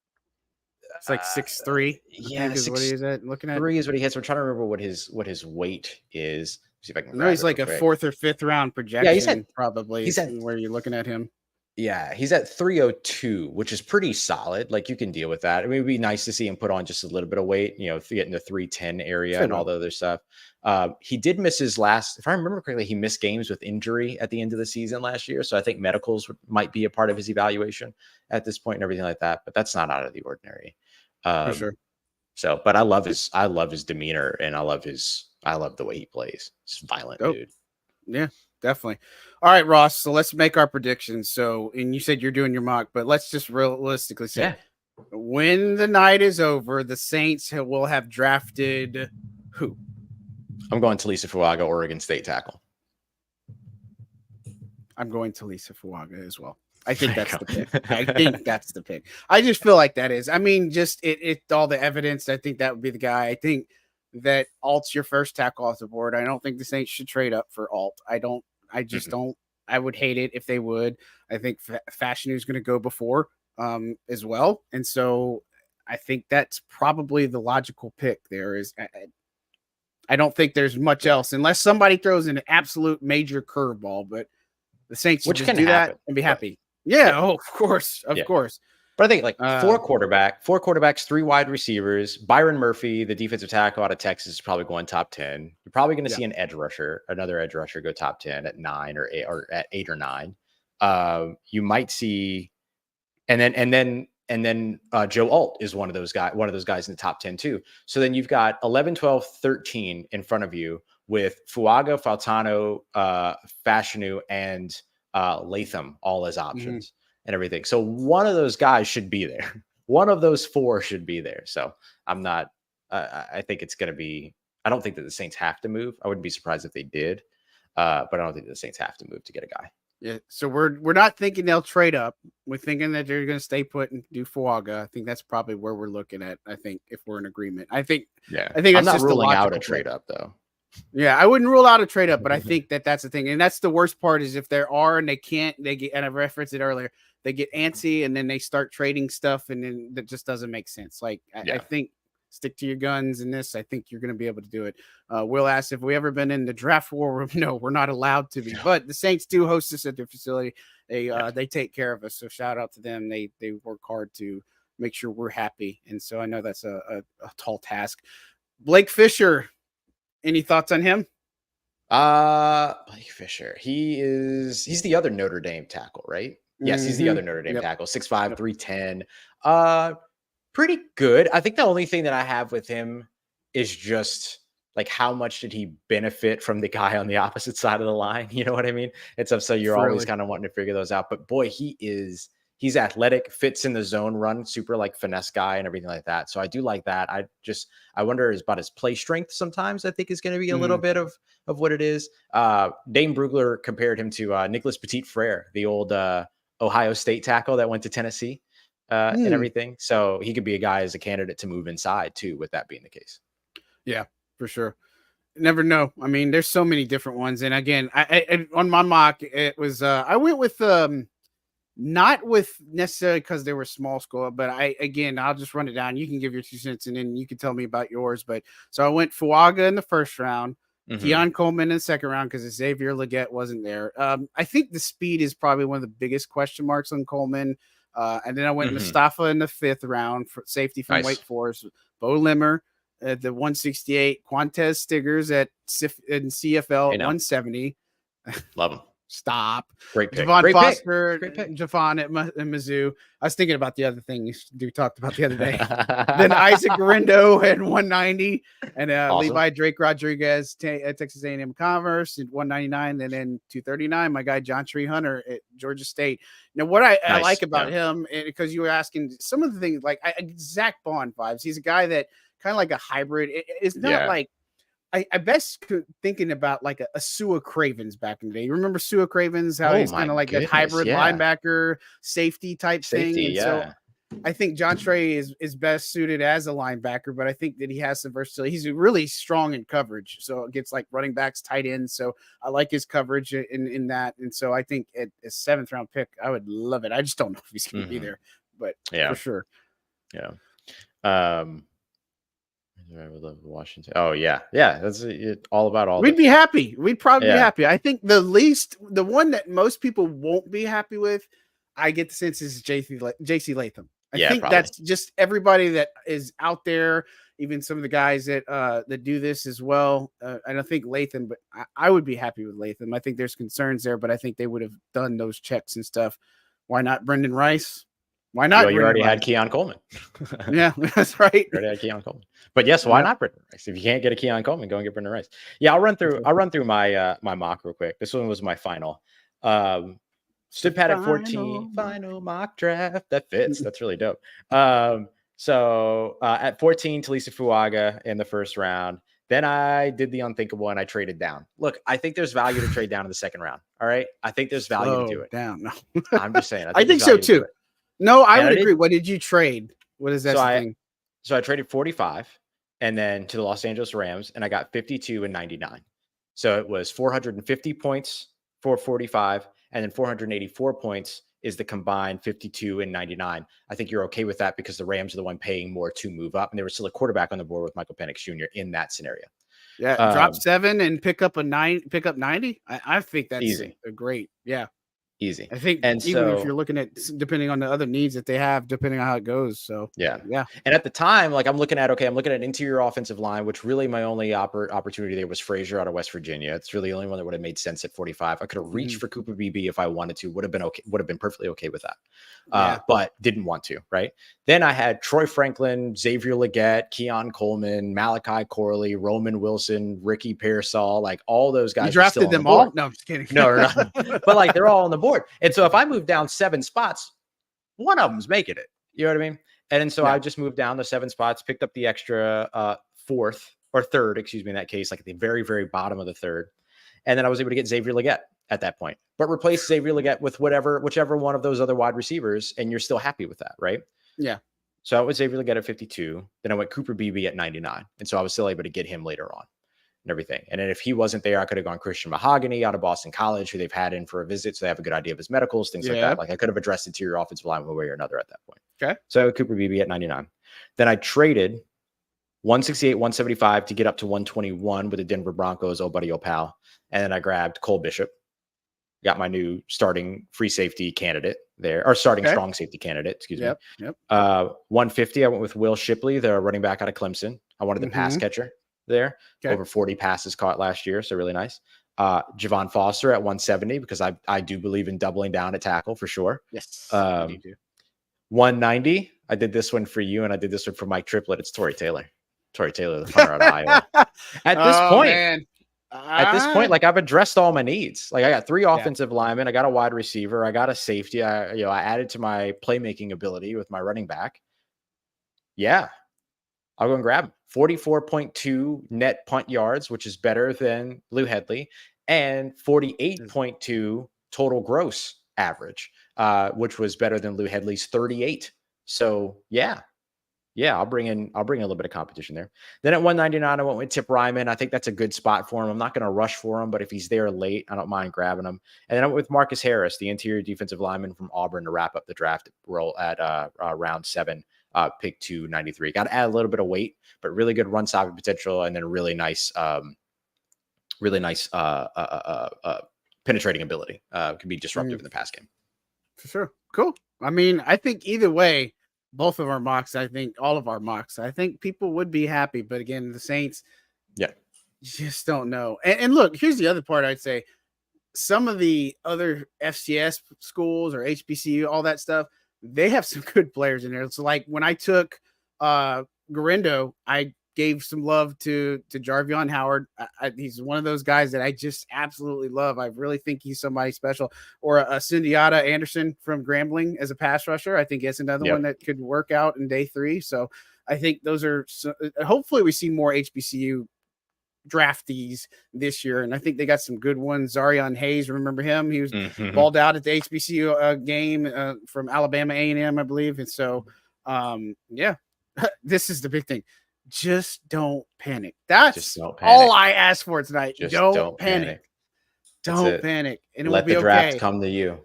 it's like 6'3". Yeah, is what he is at. Looking at 3 is what he has. So I'm trying to remember what his weight is. See if I can. No, he's like a 4th or 5th round projection. Yeah, he's at where you're looking at him. Yeah, he's at 302, which is pretty solid. Like you can deal with that. I mean, it'd be nice to see him put on just a little bit of weight, get in the 310 area and all the other stuff. He did miss his last, if I remember correctly, he missed games with injury at the end of the season last year. So I think medicals might be a part of his evaluation at this point and everything like that. But that's not out of the ordinary. For sure. So, but I love his demeanor and I love the way he plays. He's a violent dude. Yeah, definitely. All right, Ross. So let's make our predictions. So, and you said you're doing your mock, but let's just realistically say when the night is over, the Saints will have drafted who? I'm going to Talisa Fuaga, Oregon State tackle. I'm going to Talisa Fuaga as well. I think that's the pick. I just feel like that is. I mean, just it all the evidence. I think that would be the guy. I think that Alt's your first tackle off the board. I don't think the Saints should trade up for Alt. I just don't. I would hate it if they would. I think Fautanu is going to go before as well. And so I think that's probably the logical pick there is. I don't think there's much else unless somebody throws in an absolute major curveball, but the Saints should just do that and be happy. Yeah. Oh, of course. But I think like four quarterbacks, 3 wide receivers. Byron Murphy, the defensive tackle out of Texas, is probably going top 10. You're probably going to see another edge rusher go top 10 at 9 or 8 or at 8 or 9. You might see, and then Joe Alt is one of those guys in the top 10 too. So then you've got 11, 12, 13 in front of you with Fuaga, Fautanu, Fautanu, and Latham all as options. And everything. So one of those guys should be there. One of those 4 should be there. So I'm not, I think it's going to be, I don't think that the Saints have to move. I wouldn't be surprised if they did. But I don't think the Saints have to move to get a guy. Yeah. So we're not thinking they'll trade up. We're thinking that they're going to stay put and do Fuaga. I think that's probably where we're looking at. I think if we're in agreement, I think that's I'm not ruling out a trade up though. Yeah, I wouldn't rule out a trade up, but I think that's the thing. And that's the worst part is if there are and they can't, they get, and I referenced it earlier, they get antsy and then they start trading stuff and then that just doesn't make sense. Like I think stick to your guns in this. I think you're going to be able to do it. Will asked if we ever been in the draft war room. No, we're not allowed to be, but the Saints do host us at their facility. They take care of us. So shout out to them. They work hard to make sure we're happy. And so I know that's a tall task. Blake Fisher, any thoughts on him? Blake Fisher. He's the other Notre Dame tackle, right? Yes, he's the other Notre Dame tackle. 6'5", 310. Pretty good. I think the only thing that I have with him is just like how much did he benefit from the guy on the opposite side of the line? You know what I mean? It's up. So you're always kind of wanting to figure those out. But boy, he's athletic, fits in the zone run, super like finesse guy and everything like that. So I do like that. I wonder about his play strength sometimes. I think is going to be a little bit of what it is. Dane Brugler compared him to Nicholas Petit-Frere, the old Ohio State tackle that went to Tennessee and everything. So he could be a guy as a candidate to move inside too, with that being the case. Yeah, for sure. Never know. I mean, there's so many different ones. And again, I on my mock, it was I went with not with necessarily because they were small school, but I'll just run it down. You can give your 2 cents and then you can tell me about yours. But so I went Fuaga in the first round, Keon Coleman in the second round because Xavier Legette wasn't there. I think the speed is probably one of the biggest question marks on Coleman. And then I went Mustafa in the 5th round for safety from Wake Forest, Bo Limmer at the 168, Quantez Stiggers at CFL at 170. Love him. Stop. Great pick. Javon Great Foster, pick. Javon at Mizzou. I was thinking about the other thing you talked about the other day. Then Isaac Garindo at 190, and awesome. Levi Drake Rodriguez at Texas A&M Commerce at 199, and then 239. My guy John Tree Hunter at Georgia State. Now, what I like about him, because you were asking some of the things like Zach Bond vibes. He's a guy that kind of like a hybrid. It's not like. I best thinking about like a Sua Cravens back in the day. You remember Sua Cravens? How he's kind of like that hybrid linebacker safety type thing. And so I think John Trey is best suited as a linebacker, but I think that he has some versatility. He's really strong in coverage. So it gets like running backs, tight ends. So I like his coverage in that. And so I think at a 7th round pick, I would love it. I just don't know if he's going to be there, but for sure. Yeah. I would love Washington. Oh yeah. That's all about all. We'd be happy. We'd probably be happy. I think the one that most people won't be happy with, I get the sense is JC Latham. I think that's just everybody that is out there, even some of the guys that do this as well. And I think Latham, but I would be happy with Latham. I think there's concerns there, but I think they would have done those checks and stuff. Why not Brendan Rice? Why not? Well, you already had Keon Coleman. Yeah, that's right. You already had Keon Coleman. But yes, why not Brendan Rice? If you can't get a Keon Coleman, go and get Brendan Rice. Yeah, I'll run through my my mock real quick. This one was my final. Stood pat at 14. Final mock draft. That fits. That's really dope. So at 14, Talisa Fuaga in the first round. Then I did the unthinkable and I traded down. Look, I think there's value to trade down in the second round. All right. I think there's value to do it. Down. No. I'm just saying. I think so too. No, I would agree. What did you trade? What is that thing? So I traded 45 and then to the Los Angeles Rams, and I got 52 and 99. So it was 450 points for 45, and then 484 points is the combined 52 and 99. I think you're okay with that because the Rams are the one paying more to move up, and there was still a quarterback on the board with Michael Penix Jr. in that scenario. Yeah, drop 7 and pick up 90. I think that's easy. A great, Easy. I think And even if so, you're looking at depending on the other needs that they have, depending on how it goes. So yeah. yeah. And at the time, like I'm looking at an interior offensive line, which really my only opportunity there was Frazier out of West Virginia. It's really the only one that would have made sense at 45. I could have reached for Cooper Beebe if I wanted to, would have been okay, would have been perfectly okay with that. But didn't want to, right? Then I had Troy Franklin, Xavier Legette, Keon Coleman, Malachi Corley, Roman Wilson, Ricky Pearsall, like all those guys. You drafted them all? No, I'm just kidding. No, but like they're all on the board. And so if I move down 7 spots, one of them's making it. You know what I mean? And so I just moved down the 7 spots, picked up the extra third, excuse me, in that case, like at the very, very bottom of the 3rd. And then I was able to get Xavier Legette at that point, but replace Xavier Legette with whichever one of those other wide receivers. And you're still happy with that, right? Yeah. So I was Xavier Legette at 52. Then I went Cooper Beebe at 99. And so I was still able to get him later on and everything. And then if he wasn't there, I could have gone Christian Mahogany out of Boston College, who they've had in for a visit. So they have a good idea of his medicals, things like that. Like I could have addressed interior offensive line one way or another at that point. Okay. So Cooper Beebe at 99. Then I traded 168, 175 to get up to 121 with the Denver Broncos, old buddy, old pal. And then I grabbed Cole Bishop, got my new starting free safety candidate there, or starting strong safety candidate, excuse me. Yep. 150, I went with Will Shipley, the running back out of Clemson. I wanted the pass catcher there. Over 40 passes caught last year, so really nice. Javon Foster at 170 because I do believe in doubling down at tackle for sure. Yes. 190, I did this one for you, and I did this one for Mike Triplett. It's Torrey Taylor, the punter out of Iowa. At this point, like I've addressed all my needs. Like I got 3 offensive linemen, I got a wide receiver, I got a safety. I added to my playmaking ability with my running back. Yeah, I'll go and grab him. 44.2 net punt yards, which is better than Lou Hedley, and 48.2 total gross average, which was better than Lou Hedley's 38. So yeah, I'll bring in a little bit of competition there. Then at 199, I went with Tip Ryman. I think that's a good spot for him. I'm not going to rush for him, but if he's there late, I don't mind grabbing him. And then I went with Marcus Harris, the interior defensive lineman from Auburn, to wrap up the draft roll at round 7. Pick 293. Got to add a little bit of weight, but really good run stopping potential, and then really nice penetrating ability. Can be disruptive in the pass game. For sure. Cool. I mean, I think either way, both of our mocks, I think all of our mocks, I think people would be happy. But again, the Saints, you just don't know. And look, here's the other part. I'd say some of the other FCS schools or HBCU, all that stuff, they have some good players in there. So like when I took Garindo, I gave some love to Jarvion Howard. He's one of those guys that I just absolutely love. I really think he's somebody special. Or a Sundiata Anderson from Grambling as a pass rusher. I think that's another one that could work out in day 3. So I think those are hopefully we see more HBCU draftees this year, and I think they got some good ones. Zarion Hayes, remember him? He was balled out at the HBCU game from Alabama A&M, I believe. And so, this is the big thing. Just don't panic. That's all I asked for tonight. Just don't panic. Don't panic, and let the draft come to you.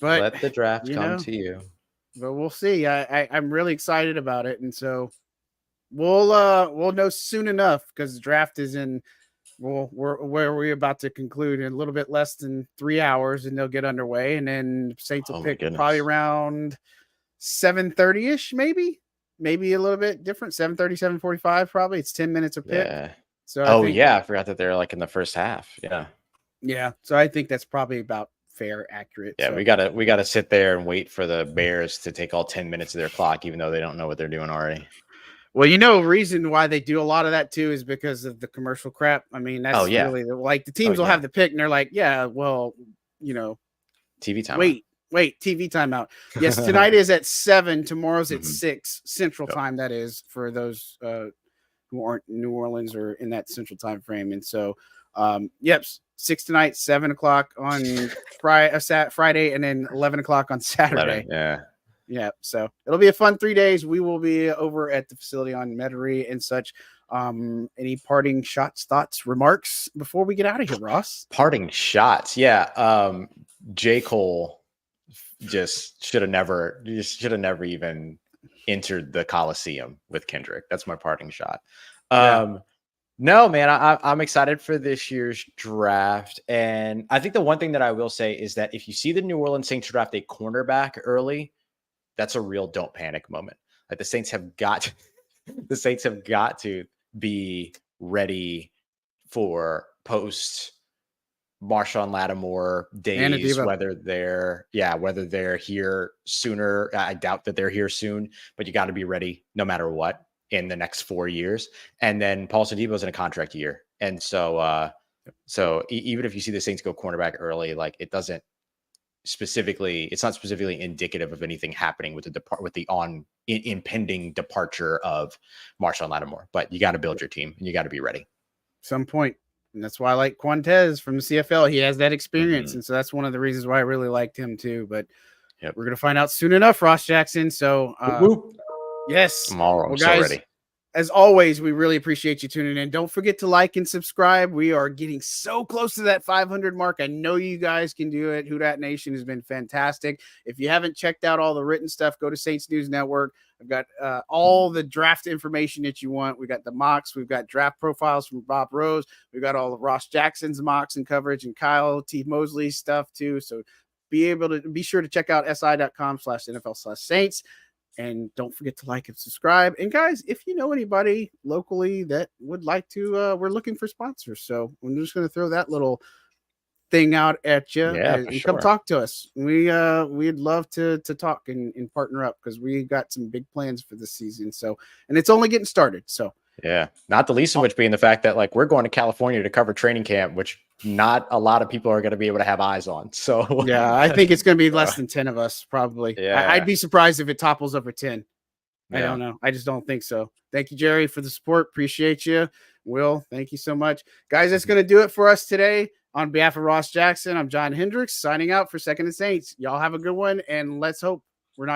But let the draft come to you. But we'll see. I'm really excited about it, and so. We'll know soon enough because the draft is in. We're about to conclude in a little bit less than 3 hours, and they'll get underway. And then Saints will pick probably around 7:30ish, maybe a little bit different. 7:30, 7:45, probably. It's 10 minutes a pick. Yeah. So I forgot that they're like in the first half. Yeah. So I think that's probably about fair, accurate. Yeah, so. we gotta sit there and wait for the Bears to take all 10 minutes of their clock, even though they don't know what they're doing already. Well, reason why they do a lot of that too is because of the commercial crap. I mean, that's really like the teams will have the pick and they're like, TV time. Wait, TV timeout. Yes, tonight is at 7. Tomorrow's at 6 Central Time. That is for those who aren't in New Orleans or in that Central Time frame. And so, 6 tonight, 7 o'clock on Friday, and then 11 o'clock on Saturday. 11, yeah. So it'll be a fun 3 days. We will be over at the facility on Metairie and such. Any parting shots, thoughts, remarks before we get out of here, Ross? Parting shots. Yeah. J. Cole just should have never even entered the Coliseum with Kendrick. That's my parting shot. No, man, I'm excited for this year's draft. And I think the one thing that I will say is that if you see the New Orleans Saints draft a cornerback early, that's a real don't panic moment. Like the Saints have got to be ready for post Marshawn Lattimore days, whether they're here sooner. I doubt that they're here soon, but you got to be ready no matter what in the next 4 years. And then Paulson Debo's in a contract year. And so even if you see the Saints go cornerback early, like it's not specifically indicative of anything happening with the impending departure of Marshawn Lattimore, but you got to build your team and you got to be ready. Some point. And that's why I like Quantez from the CFL. He has that experience. And so that's one of the reasons why I really liked him too. But we're going to find out soon enough, Ross Jackson. So yes, tomorrow. I'm so ready. As always, we really appreciate you tuning in. Don't forget to like and subscribe. We are getting so close to that 500 mark. I know you guys can do it. Who Dat Nation has been fantastic. If you haven't checked out all the written stuff, go to Saints News Network. I've got all the draft information that you want. We got the mocks. We've got draft profiles from Bob Rose. We've got all of Ross Jackson's mocks and coverage, and Kyle T. Mosley's stuff too. So be sure to check out si.com/NFL/Saints. And don't forget to like and subscribe. And guys, if you know anybody locally that would like to, we're looking for sponsors. So I'm just going to throw that little thing out at you. And come talk to us. We'd love to talk and partner up because we got some big plans for this season. So, and it's only getting started. So yeah, not the least of which being the fact that like we're going to California to cover training camp, which not a lot of people are going to be able to have eyes on. So yeah, I think it's going to be less than 10 of us probably. Yeah, I'd be surprised if it topples over 10. I don't know. I just don't think so. Thank you, Jerry, for the support. Appreciate you. Will, thank you so much. Guys, that's going to do it for us today. On behalf of Ross Jackson, I'm John Hendricks signing out for Second and Saints. Y'all have a good one, and let's hope